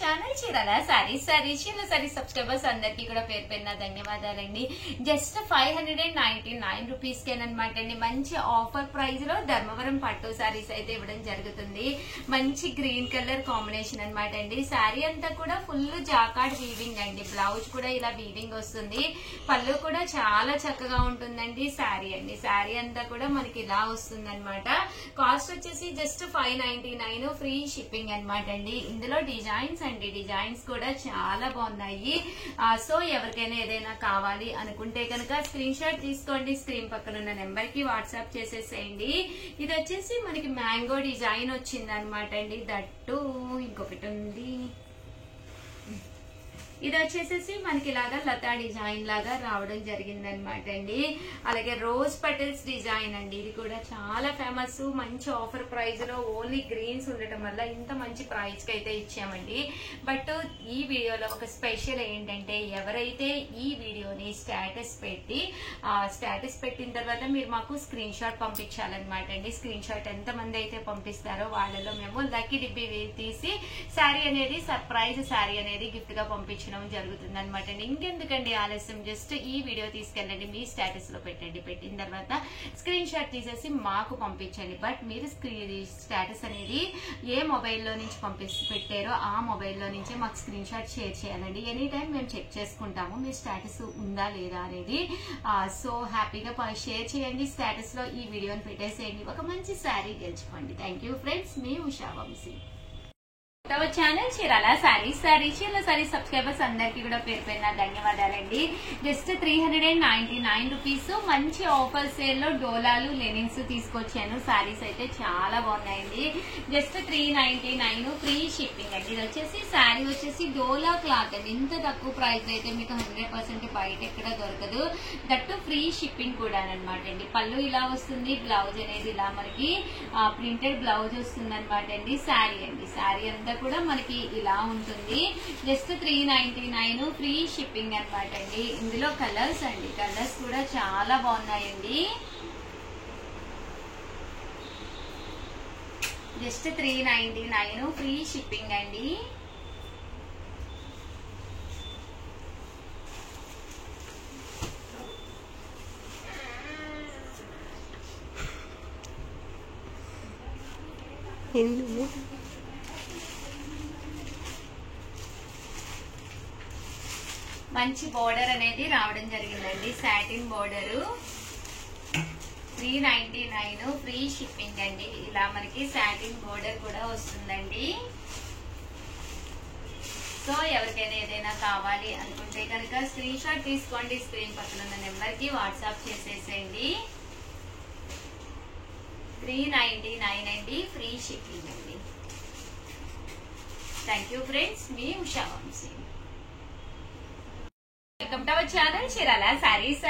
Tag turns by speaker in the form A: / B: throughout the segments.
A: Channel Chirala saris subscribers అందరికీ కూడా పేరు పేరున ధన్యవాదాలండి. జస్ట్ 599 రూపీస్ కేనమాట అండి. మంచి ఆఫర్ ప్రైస్ లో ధర్మవరం పట్టు సారీస్ అయితే ఇవ్వడం జరుగుతుంది. మంచి గ్రీన్ కలర్ కాంబినేషన్ అనమాట అండి. శారీ అంతా కూడా ఫుల్ జాకార్డ్ వీవింగ్ అండి. బ్లౌజ్ కూడా ఇలా వీవింగ్ వస్తుంది. పళ్ళు కూడా చాలా చక్కగా ఉంటుందండి. శారీ అంతా కూడా మనకి ఇలా వస్తుంది అనమాట. కాస్ట్ వచ్చేసి జస్ట్ 599 ఫ్రీ షిప్పింగ్ అనమాట అండి. ఇందులో డిజైన్స్ కూడా చాలా బాగున్నాయి. సో ఎవరికైనా ఏదైనా కావాలి అనుకుంటే కనుక స్క్రీన్ షాట్ తీసుకోండి. స్క్రీన్ పక్కన ఉన్న నెంబర్ కి వాట్సాప్ చేసేసేయండి. ఇది వచ్చేసి మనకి మ్యాంగో డిజైన్ వచ్చింది అనమాట అండి. దట్టు ఇంకొకటి ఉంది. ఇది వచ్చేసేసి మనకి ఇలాగా లతా డిజైన్ లాగా రావడం జరిగింది అనమాట అండి. అలాగే రోజ్ పెటల్స్ డిజైన్ అండి. ఇది కూడా చాలా ఫేమస్. మంచి ఆఫర్ ప్రైస్ లో ఓన్లీ గ్రీన్స్ ఉండటం వల్ల ఇంత మంచి ప్రైస్ కి అయితే ఇచ్చామండి. బట్ ఈ వీడియోలో ఒక స్పెషల్ ఏంటంటే ఎవరైతే ఈ వీడియోని స్టేటస్ పెట్టిన తర్వాత మీరు మాకు స్క్రీన్ షాట్ పంపించాలన్నమాట అండి. స్క్రీన్ షాట్ ఎంత మంది అయితే పంపిస్తారో వాళ్ళలో మేము లక్కీ డిబ్బీ తీసి శారీ అనేది సర్ప్రైజ్ శారీ అనేది గిఫ్ట్ గా పంపించడం జరుగుతుంది అనమాట అండి. ఇంకెందుకండి ఆలస్యం, జస్ట్ ఈ వీడియో తీసుకెళ్ళండి, మీ స్టేటస్ లో పెట్టండి. పెట్టిన తర్వాత స్క్రీన్ షాట్ తీసేసి మాకు పంపించండి. బట్ మీరు స్టేటస్ అనేది ఏ మొబైల్లో నుంచి పెట్టారో ఆ మొబైల్లో నుంచే మాకు స్క్రీన్ షాట్ షేర్ చేయాలండి. ఎనీ టైం మేము చెక్ చేసుకుంటాము మీ స్టేటస్ ఉందా లేదా అనేది. సో హ్యాపీగా షేర్ చేయండి. స్టేటస్ లో ఈ వీడియోని పెట్టేసేయండి. ఒక మంచి శారీ గెలుచుకోండి. థ్యాంక్ యూ ఫ్రెండ్స్, మీ ఉషా వంశీ. ఛానల్ చీరాల సారీస్ సబ్స్క్రైబర్స్ అందరికీ కూడా పేరు పేరున ధన్యవాదాలండి. జస్ట్ 399 రూపీస్ మంచి ఆఫర్ సేల్ లో డోలాలు లెనిన్స్ తీసుకొచ్చాను. సారీస్ అయితే చాలా బాగున్నాయండి. జస్ట్ 399 ఫ్రీ షిప్పింగ్ అండి. ఇది వచ్చేసి శారీ వచ్చేసి డోలా క్లాత్ అండి. ఇంత తక్కువ ప్రైస్ అయితే మీకు 100% బయట ఎక్కడ దొరకదు. దట్టు ఫ్రీ షిప్పింగ్ కూడా అనమాట అండి. పళ్ళు ఇలా వస్తుంది. బ్లౌజ్ అనేది ఇలా మనకి ప్రింటెడ్ బ్లౌజ్ వస్తుంది అనమాట అండి. శారీ అంతా కూడా మనకి ఇలా ఉంటుంది. జస్ట్ 399 ఫ్రీ షిప్పింగ్ అనమాట అండి. ఇందులో కలర్స్ అండి, కలర్స్ కూడా చాలా బాగున్నాయండి. జస్ట్ 399 ఫ్రీ షిప్పింగ్ అండి. మంచి బోర్డర్ అనేది రావడం జరిగిందండి. Satin border. 399 ఫ్రీ షిప్పింగ్ అండి. ఇలా మనకి సాటిన్ బోర్డర్ కూడా వస్తుందండి. సో ఎవరికైనా ఏదైనా కావాలి అనుకుంటే కనుక స్క్రీన్ షాట్ తీసుకోండి. స్క్రీన్ పక్కన ఉన్న నెంబర్ కి వాట్సాప్ చేసేసేయండి. 399 అండి ఫ్రీ షిప్పింగ్ అండి. థ్యాంక్ యూ ఫ్రెండ్స్, మీ Usha Vamsi. Welcome to our channel Chirala saris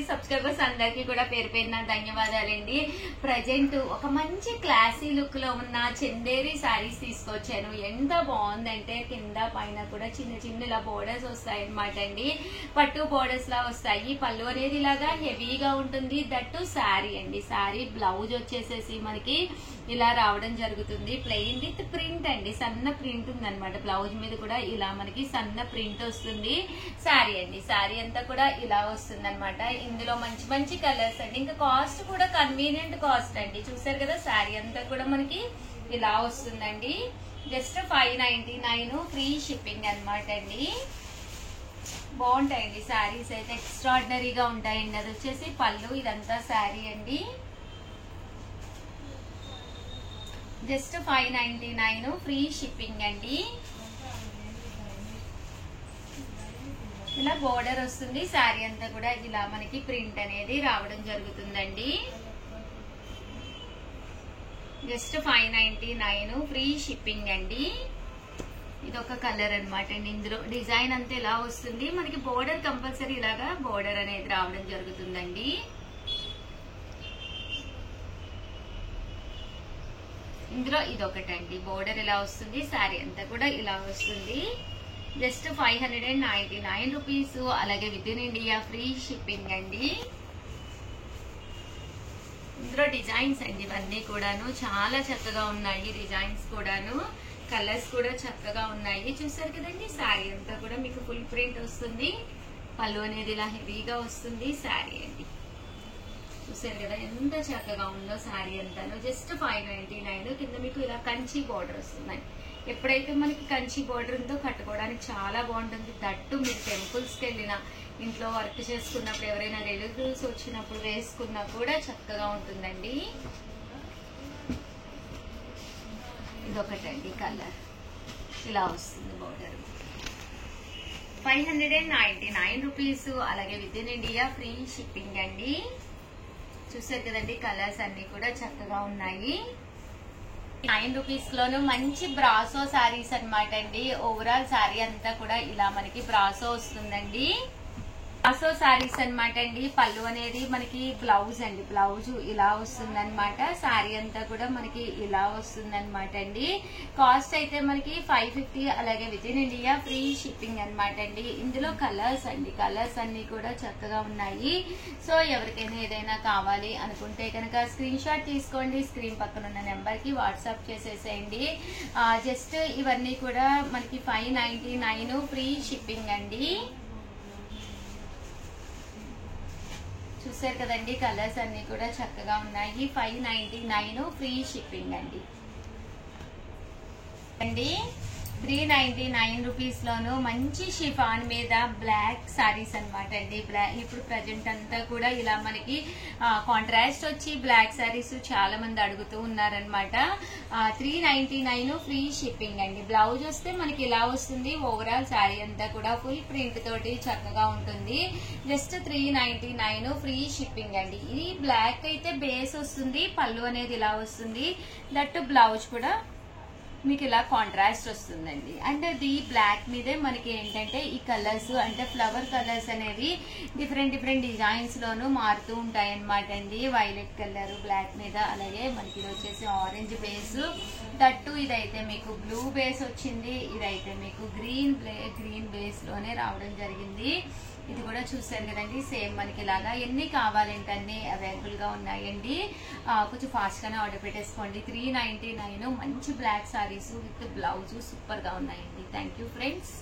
A: subscribers అందరికీ కూడా పేరు పేరున ధన్యవాదాలండి. ప్రజెంట్ ఒక మంచి క్లాసీ లుక్ లో ఉన్న చందేరి సారీస్ తీసుకొచ్చాను. ఎంత బాగుందంటే కింద పైన కూడా చిన్న ఇలా బోర్డర్స్ వస్తాయి అనమాట అండి. పట్టు బోర్డర్స్ లా వస్తాయి. పళ్ళు అనేది ఇలాగా హెవీగా ఉంటుంది. దట్టు శారీ అండి. శారీ బ్లౌజ్ వచ్చేసేసి మనకి ఇలా రావడం జరుగుతుంది. ప్లెయిన్ విత్ ప్రింట్ అండి. సన్న ప్రింట్ ఉంది అనమాట. బ్లౌజ్ మీద కూడా ఇలా మనకి సన్న ప్రింట్ వస్తుంది. శారీ అండి. శారీ అంతా కూడా ఇలా వస్తుంది అనమాట. ఇందులో మంచి కలర్స్ అండి. ఇంకా కాస్ట్ కూడా కన్వీనియంట్ కాస్ట్ అండి. చూసారు కదా, శారీ అంతా కూడా మనకి ఇలా వస్తుందండి. జస్ట్ 599 ఫ్రీ షిప్పింగ్ అనమాట అండి. బాగుంటాయండి శారీస్ అయితే, ఎక్స్ట్రాడినరీగా ఉంటాయండి. అది వచ్చేసి పళ్ళు, ఇదంతా శారీ అండి. జస్ట్ 599 ఫ్రీ షిప్పింగ్ అండి. ఇలా బోర్డర్ వస్తుంది. శారీ అంతా కూడా ఇలా మనకి ప్రింట్ అనేది రావడం జరుగుతుందండి. జస్ట్ 599 ఫ్రీ షిప్పింగ్ అండి. ఇదొక కలర్ అనమాట అండి. ఇందులో డిజైన్ అంతా ఇలా వస్తుంది. మనకి బోర్డర్ కంపల్సరీ ఇలాగా బోర్డర్ అనేది రావడం జరుగుతుందండి. ఇందులో ఇదొకటండి. బోర్డర్ ఇలా వస్తుంది. శారీ అంతా కూడా ఇలా వస్తుంది. Just 599 rupees. అలాగే within India free shipping అండి. ఇందులో డిజైన్స్ అండి. ఇవన్నీ కూడాను చాలా చక్కగా ఉన్నాయి. డిజైన్స్ కూడాను కలర్స్ కూడా చక్కగా ఉన్నాయి. చూసారు కదండి, శారీ అంతా కూడా మీకు ఫుల్ ప్రింట్ వస్తుంది. పళ్ళు అనేది ఇలా హెవీగా వస్తుంది శారీ అండి. చూసారు కదా ఎంత చక్కగా ఉందో శారీ అంతాను. జస్ట్ 599. కింద మీకు ఇలా కంచి బార్డర్ వస్తుంది. ఎప్పుడైతే మనకి కంచి బార్డర్ ఉందో కట్టుకోవడానికి చాలా బాగుంటుంది. దట్టు మీరు టెంపుల్స్కి వెళ్ళినా, ఇంట్లో వర్క్ చేసుకున్నప్పుడు, ఎవరైనా రిలేటివ్స్ వచ్చినప్పుడు వేసుకున్నా కూడా చక్కగా ఉంటుందండి. ఇదొకటండి కలర్, ఇలా వస్తుంది బార్డర్. 599 రూపీస్. అలాగే within India free shipping అండి. చూసారు కదండి, కలర్స్ అన్ని కూడా చక్కగా ఉన్నాయి. 9 రూపీస్ లోను మంచి బ్రాసో శారీస్ అన్నమాట అండి. ఓవరాల్ శారీ అంతా కూడా ఇలా మనకి బ్రాసో వస్తుందండి. బ్రాసో శారీస్ అన్నమాట అండి. పళ్ళు అనేది మనకి బ్లౌజ్ అండి, బ్లౌజ్ ఇలా వస్తుంది అనమాట. శారీ అంతా కూడా మనకి ఇలా వస్తుంది అనమాట అండి. కాస్ట్ అయితే మనకి 550. అలాగే within India free shipping అనమాట అండి. ఇందులో కలర్స్ అండి, కలర్స్ అన్ని కూడా చక్కగా ఉన్నాయి. సో ఎవరికైనా ఏదైనా కావాలి అనుకుంటే కనుక స్క్రీన్ షాట్ తీసుకోండి. స్క్రీన్ పక్కన ఉన్న నెంబర్ కి వాట్సాప్ చేసేసేయండి. జస్ట్ ఇవన్నీ కూడా మనకి 599 ఫ్రీ షిప్పింగ్ అండి. చూసారు కదండి, కలర్స్ అన్ని కూడా చక్కగా ఉన్నాయి. 599 ఫ్రీ షిప్పింగ్ అండి. 399 రూపీస్ లోను మంచి షిఫాన్ మీద బ్లాక్ సారీస్ అనమాట అండి. బ్లాక్ ఇప్పుడు ప్రజెంట్ అంతా కూడా ఇలా మనకి కాంట్రాస్ట్ వచ్చి బ్లాక్ సారీస్ చాలా మంది అడుగుతూ ఉన్నారనమాట. 399 ఫ్రీ షిప్పింగ్ అండి. బ్లౌజ్ వస్తే మనకి ఇలా వస్తుంది. ఓవరాల్ శారీ అంతా కూడా ఫుల్ ప్రింట్ తోటి చక్కగా ఉంటుంది. జస్ట్ 399 ఫ్రీ షిప్పింగ్ అండి. ఇది బ్లాక్ అయితే బేస్ వస్తుంది, పళ్ళు అనేది ఇలా వస్తుంది. దట్ బ్లౌజ్ కూడా మీకు ఇలా కాంట్రాస్ట్ వస్తుందండి. అండ్ అది బ్లాక్ మీదే మనకి ఏంటంటే ఈ కలర్స్ అంటే ఫ్లవర్ కలర్స్ అనేవి డిఫరెంట్ డిజైన్స్ లోను మారుతూ ఉంటాయి అన్నమాట అండి. వైలెట్ కలర్ బ్లాక్ మీద, అలాగే మనకి ఇది వచ్చేసి ఆరెంజ్ బేస్, దట్టు ఇదైతే మీకు బ్లూ బేస్ వచ్చింది. ఇదైతే మీకు గ్రీన్ బేస్ లోనే రావడం జరిగింది. ఇది కూడా చూసారు కదండి, సేమ్ మనకి ఇలాగా ఎన్ని కావాలంటే అన్ని అవైలబుల్ గా ఉన్నాయండి. కొంచెం ఫాస్ట్ గానే ఆర్డర్ పెట్టేసుకోండి. 399 మంచి black saris with blouse super గా ఉన్నాయండి. Thank you friends.